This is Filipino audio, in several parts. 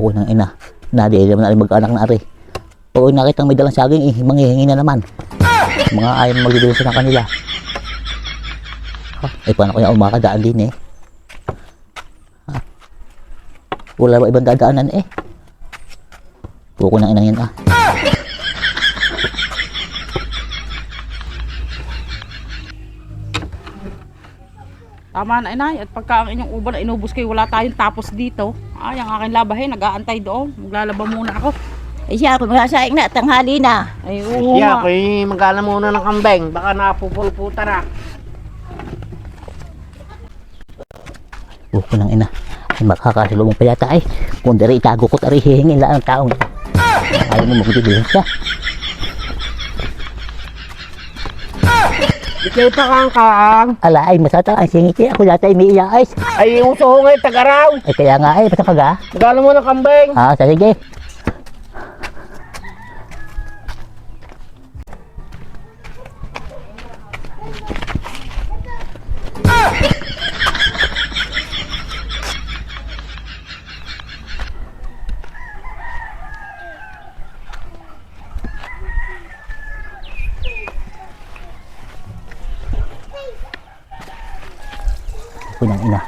Oo nang ina. Nadi naman na mag-anak na ari. Oo, nakitang may dalang saging eh. Manghihingi na naman. Mga ayaw magdidulong sa kanila. Ay, paano kaya umakadaan din eh? Wala ba ibang dadaanan eh? Buko ng inang yan ah. Tama na inay, at pagka ang inyong uban ay inubos kayo, wala tayong tapos dito. Ay, ang aking labahin, nag-aantay doon. Maglalaba muna ako. Ay siya, kung masasaing na, tanghali na. Ay, oo Siya, nga. ako'y magala muna ng kambeng. Baka napupulputa na. Buko ng ina. Ay, makakasalubong pa yata ay. Kung dari itago ko't ari hihingin lang ang taong. Ayaw mo magdidulong siya. Ikaw pa kang. Ala ay masata ang singiti. Ako yata ay may iyaayos. Ay, uso ko ngayon, tagaraw. Ay kaya nga ay, basta pag ah. Magala mo ng kambeng. Ah, sige. Punang ina.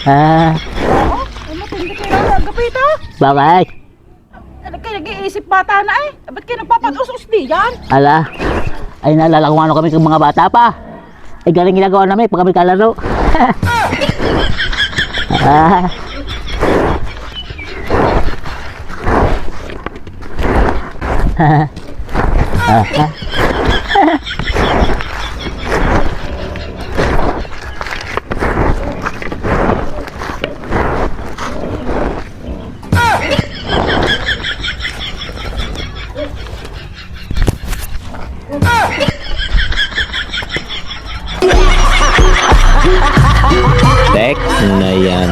Ay, matindi kayo na nagapita. Bakit? Ano kayo nag-iisip bata na eh? Ba't kayo nagpapag-usos di yan? Ala, ay naalala kung ano kami kung mga bata pa. Ay galing ginagawa namin pag kami kalaro. Ah. Tek na yan.